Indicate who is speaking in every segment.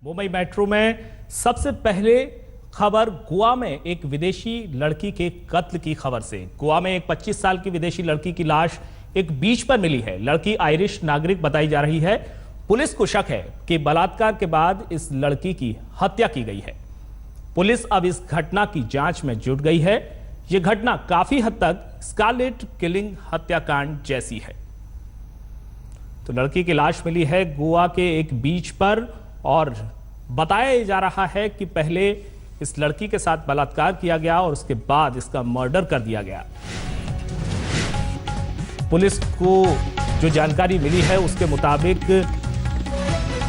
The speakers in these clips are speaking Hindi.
Speaker 1: मुंबई मेट्रो में सबसे पहले खबर गोवा में एक विदेशी लड़की के कत्ल की खबर से। गोवा में एक 25 साल की विदेशी लड़की की लाश एक बीच पर मिली है। लड़की आयरिश नागरिक बताई जा रही है। पुलिस को शक है कि बलात्कार के बाद इस लड़की की हत्या की गई है। पुलिस अब इस घटना की जांच में जुट गई है। यह घटना काफी हद तक स्कारलेट किलिंग हत्याकांड जैसी है। तो लड़की की लाश मिली है गोवा के एक बीच पर और बताया जा रहा है कि पहले इस लड़की के साथ बलात्कार किया गया और उसके बाद इसका मर्डर कर दिया गया। पुलिस को जो जानकारी मिली है उसके मुताबिक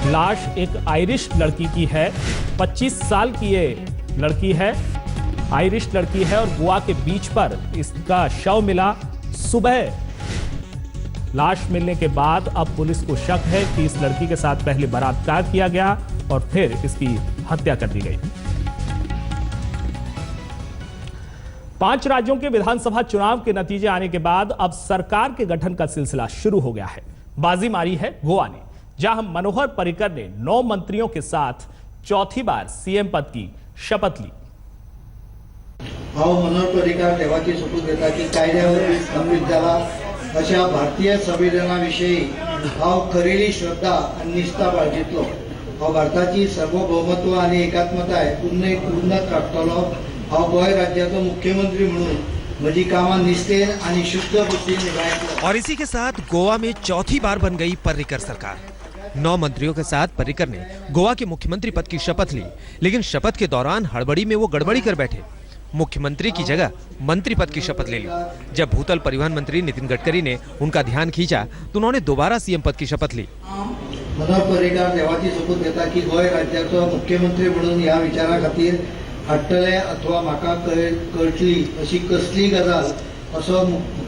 Speaker 1: लाश एक आयरिश लड़की की है। 25 साल की ये लड़की है, आयरिश लड़की है और गोवा के बीच पर इसका शव मिला। सुबह लाश मिलने के बाद अब पुलिस को शक है कि इस लड़की के साथ पहले बलात्कार किया गया और फिर इसकी हत्या कर दी गई। 5 राज्यों के विधानसभा चुनाव के नतीजे आने के बाद अब सरकार के गठन का सिलसिला शुरू हो गया है। बाजी मारी है गोवा ने, जहां मनोहर पर्रिकर ने 9 मंत्रियों के साथ चौथी बार सीएम पद की शपथ ली।
Speaker 2: मनोहर पर्रिकर देवाची शपथ घेता की कायद्यावर स्तंभित झाला अशा भारतीय संविधानाविषयी खरेली श्रद्धा आणि निष्ठा बाळगितलो। भारताची सार्वभौमत्व आणि एकात्मता उन्नत राखतलो। गोवा राज्याचो मुख्यमंत्री म्हणून माझी कामां निष्ठेन आणि शुद्ध बुद्धीने निभायतलो।
Speaker 3: और इसी के साथ गोवा में चौथी बार बन गई पर्रिकर सरकार। 9 मंत्रियों के साथ पर्रिकर ने गोवा के मुख्यमंत्री पद की शपथ ली, लेकिन शपथ के दौरान हड़बड़ी में वो गड़बड़ी कर बैठे। मुख्यमंत्री की जगह मंत्री पद की शपथ ले ली। जब भूतल परिवहन मंत्री नितिन गडकरी ने उनका ध्यान खींचा तो उन्होंने दोबारा सीएम पद की शपथ ली।
Speaker 2: मनोहर पर्रिकर देवाची शपथ घेता की गोवा राज्याचो मुख्यमंत्री म्हणून ह्या विचारा खातीर हाडटले अथवा म्हाका कळटली अशी कसली गजाल असो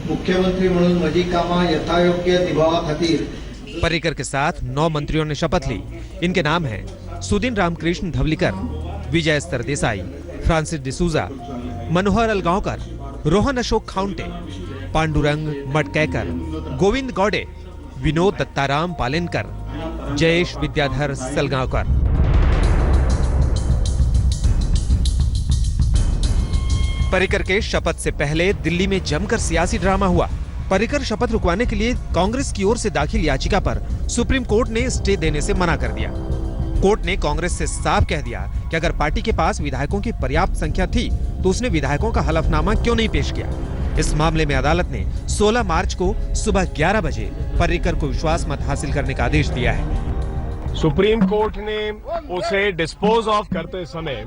Speaker 2: मुख्यमंत्री म्हणून म्हजी कामां यथायोग्य निभावा खातीर।
Speaker 3: पर्रिकर के साथ 9 मंत्रियों ने शपथ ली। इनके नाम हैं सुदीन रामकृष्ण धवलीकर, विजय सरदेसाई, फ्रांसिस डिसूजा, मनोहर अलगांवकर, रोहन अशोक खाउंटे, पांडुरंग मटकैकर, गोविंद गौडे, विनोद दत्ताराम पालेनकर, जयेश विद्याधर सलगांवकर। पर्रिकर के शपथ से पहले दिल्ली में जमकर सियासी ड्रामा हुआ। पर्रिकर शपथ रुकवाने के लिए कांग्रेस की ओर से दाखिल याचिका पर सुप्रीम कोर्ट ने स्टे देने से मना कर दिया। कोर्ट ने कांग्रेस से साफ कह दिया कि अगर पार्टी के पास विधायकों की पर्याप्त संख्या थी तो उसने विधायकों का हलफनामा क्यों नहीं पेश किया। इस मामले में अदालत ने 16 मार्च को सुबह 11 बजे पर्रिकर को विश्वास मत हासिल करने का आदेश दिया है।
Speaker 4: सुप्रीम कोर्ट ने उसे डिस्पोज ऑफ करते समय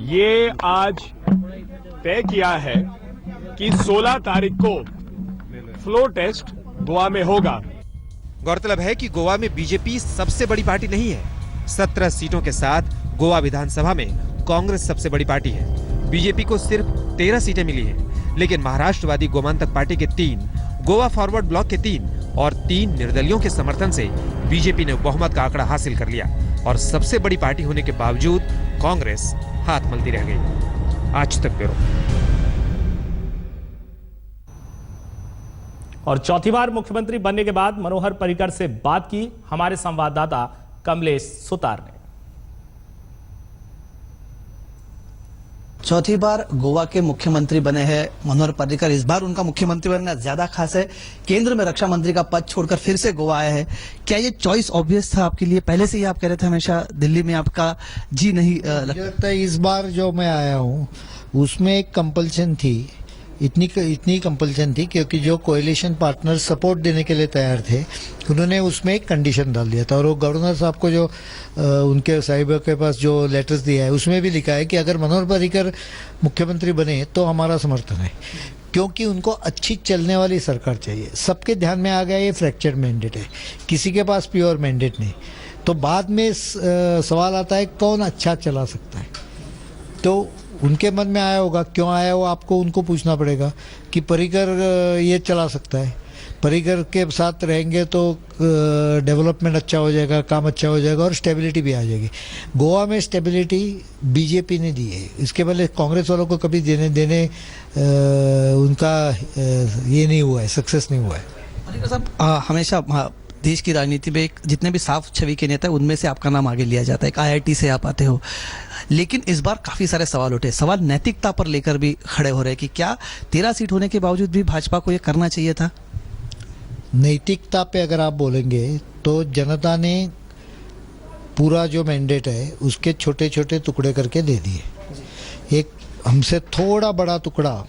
Speaker 4: ये आज तय किया है कि 16 तारीख को फ्लोर टेस्ट गोवा में होगा।
Speaker 3: गौरतलब है कि गोवा में बीजेपी सबसे बड़ी पार्टी नहीं है। 17 सीटों के साथ गोवा विधानसभा में कांग्रेस सबसे बड़ी पार्टी है। बीजेपी को सिर्फ 13 सीटें मिली हैं, लेकिन महाराष्ट्रवादी गोमांतक पार्टी के 3, गोवा फॉरवर्ड ब्लॉक के 3 और 3 निर्दलियों के समर्थन से बीजेपी ने बहुमत का आंकड़ा हासिल कर लिया और सबसे बड़ी पार्टी होने के बावजूद कांग्रेस हाथ मलती रह गई। आज तक ब्यूरो।
Speaker 1: और चौथी बार मुख्यमंत्री बनने के बाद मनोहर पर्रिकर से बात की हमारे संवाददाता कमलेश सुतार ने।
Speaker 5: चौथी बार गोवा के मुख्यमंत्री बने हैं मनोहर पर्रिकर। इस बार उनका मुख्यमंत्री बनना ज्यादा खास है। केंद्र में रक्षा मंत्री का पद छोड़कर फिर से गोवा आए हैं। क्या ये चॉइस ऑब्वियस था आपके लिए? पहले से ही आप कह रहे थे हमेशा दिल्ली में आपका जी नहीं
Speaker 2: लगता। इस बार जो मैं आया हूँ उसमें एक कंपल्शन थी, इतनी कंपल्शन थी क्योंकि जो कोएलिशन पार्टनर सपोर्ट देने के लिए तैयार थे उन्होंने उसमें एक कंडीशन डाल दिया था। और वो गवर्नर साहब को जो उनके साहिब के पास जो लेटर्स दिया है उसमें भी लिखा है कि अगर मनोहर पर्रिकर मुख्यमंत्री बने तो हमारा समर्थन है, क्योंकि उनको अच्छी चलने वाली सरकार चाहिए। सबके ध्यान में आ गया ये फ्रैक्चर्ड मैंडेट है, किसी के पास प्योर मैंडेट नहीं। तो बाद में सवाल आता है कौन अच्छा चला सकता है। तो उनके मन में आया होगा, क्यों आया वो आपको उनको पूछना पड़ेगा कि पर्रिकर ये चला सकता है। पर्रिकर के साथ रहेंगे तो डेवलपमेंट अच्छा हो जाएगा, काम अच्छा हो जाएगा और स्टेबिलिटी भी आ जाएगी। गोवा में स्टेबिलिटी बीजेपी ने दी है, इसके पहले कांग्रेस वालों को कभी देने उनका ये नहीं हुआ है, सक्सेस नहीं हुआ है।
Speaker 5: साहब हमेशा देश की राजनीति में जितने भी साफ छवि के नेता हैं उनमें से आपका नाम आगे लिया जाता है। एक IIT से आप आते हो, लेकिन इस बार काफी सारे सवाल उठे। सवाल नैतिकता पर लेकर भी खड़े हो रहे हैं कि क्या 13 सीट होने के बावजूद भी भाजपा को ये करना चाहिए था?
Speaker 2: नैतिकता पे अगर आप बोलेंगे तो जनता ने पूरा जो मैंडेट है उसके छोटे छोटे टुकड़े करके दे दिए। एक हमसे थोड़ा बड़ा टुकड़ा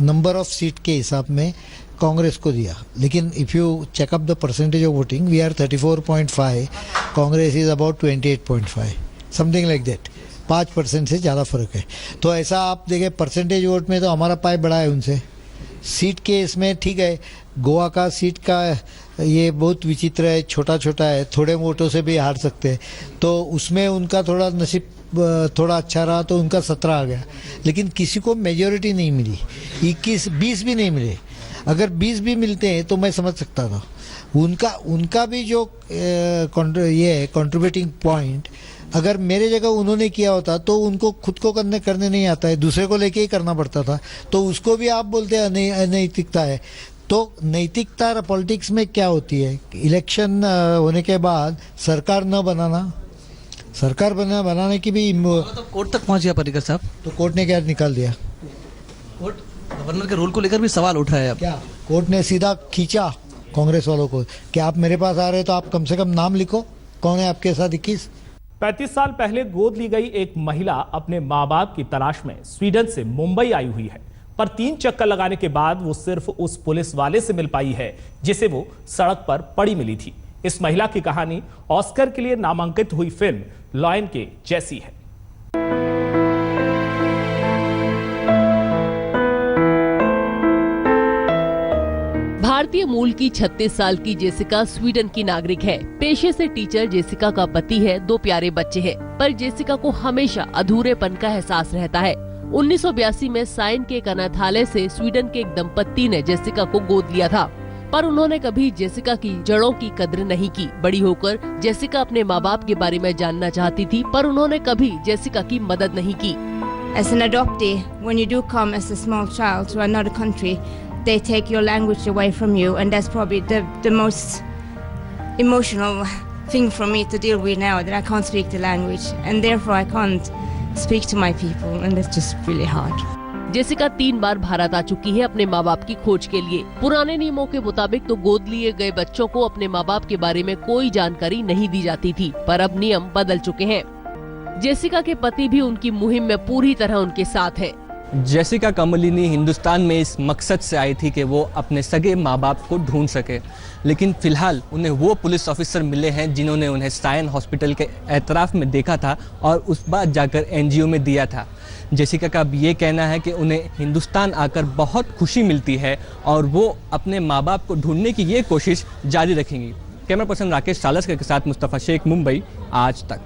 Speaker 2: नंबर ऑफ सीट के हिसाब में कांग्रेस को दिया, लेकिन if you checkup the percentage of voting we are 34.5, Congress is about 28.5, something like that. 5% से ज़्यादा फर्क है। तो ऐसा आप देखें परसेंटेज वोट में तो हमारा पाई बड़ा है उनसे। सीट के इसमें ठीक है, गोवा का सीट का ये बहुत विचित्र है, छोटा छोटा है, थोड़े वोटों से भी हार सकते हैं। तो उसमें उनका थोड़ा नसीब थोड़ा अच्छा रहा तो उनका 17 आ गया, लेकिन किसी को मेजॉरिटी नहीं मिली। 21-20 भी नहीं मिले। अगर 20 भी मिलते हैं तो मैं समझ सकता था। उनका भी जो ये है कंट्रीब्यूटिंग पॉइंट, अगर मेरे जगह उन्होंने किया होता तो उनको खुद को करने नहीं आता है, दूसरे को लेके ही करना पड़ता था। तो उसको भी आप बोलते हैं अनैतिकता है। तो नैतिकता पॉलिटिक्स में क्या होती है? इलेक्शन होने के बाद सरकार न बनाना, सरकार बनाने की भी
Speaker 5: तो कोर्ट तक पहुंच गया पर्रिकर साहब।
Speaker 2: तो कोर्ट ने क्या निकाल दिया?
Speaker 5: कोर्ट गवर्नर के रूल को लेकर भी सवाल उठ रहा है अब।
Speaker 2: क्या कोर्ट ने सीधा खींचा कांग्रेस वालों को कि आप मेरे पास आ रहे तो आप कम से कम नाम लिखो, कौन है आपके साथ 21।
Speaker 1: 35 साल पहले गोद ली गई एक महिला अपने मां बाप की तलाश में स्वीडन से मुंबई आई हुई है, पर 3 चक्कर लगाने के बाद वो सिर्फ उस पुलिस वाले से मिल पाई है जिसे वो सड़क पर पड़ी मिली थी। इस महिला की कहानी ऑस्कर के लिए नामांकित हुई फिल्म लॉयन के जैसी है।
Speaker 6: भारतीय मूल की 36 साल की जेसिका स्वीडन की नागरिक है। पेशे से टीचर जेसिका का पति है, 2 प्यारे बच्चे हैं, पर जेसिका को हमेशा अधूरेपन का एहसास रहता है। 1982 में साइन के एक अनाथालय से स्वीडन के एक दंपत्ति ने जेसिका को गोद लिया था, पर उन्होंने कभी जेसिका की जड़ों की कद्र नहीं की। बड़ी होकर जेसिका अपने माँ बाप के बारे में जानना चाहती थी, पर उन्होंने कभी जेसिका की मदद नहीं की।
Speaker 7: As an adoptee, when you do come as a small child to another country, they take your language away from you, and that's probably the most emotional thing for me to deal with now, that I can't speak the language, and therefore I can't speak to my people, and that's just really hard.
Speaker 6: Jessica 3 बार भारत आ चुकी है अपने माँ बाप की खोज के लिए। पुराने नियमों के मुताबिक तो गोद लिए गए बच्चों को अपने माँ बाप के बारे में कोई जानकारी नहीं दी जाती थी, पर अब नियम बदल चुके हैं। जेसिका के पति भी उनकी मुहिम में पूरी तरह उनके साथ हैं।
Speaker 8: जेसिका कमलिनी हिंदुस्तान में इस मकसद से आई थी कि वो अपने सगे माँ बाप को ढूंढ सके, लेकिन फिलहाल उन्हें वो पुलिस ऑफिसर मिले हैं जिन्होंने उन्हें सायन हॉस्पिटल के एतराफ़ में देखा था और उस बार जाकर NGO में दिया था। जेसिका का भी ये कहना है कि उन्हें हिंदुस्तान आकर बहुत खुशी मिलती है और वो अपने माँ बाप को ढूंढने की ये कोशिश जारी रखेंगी। कैमरा पर्सन राकेश सालस्कर के साथ मुस्तफ़ा शेख, मुंबई, आज तक।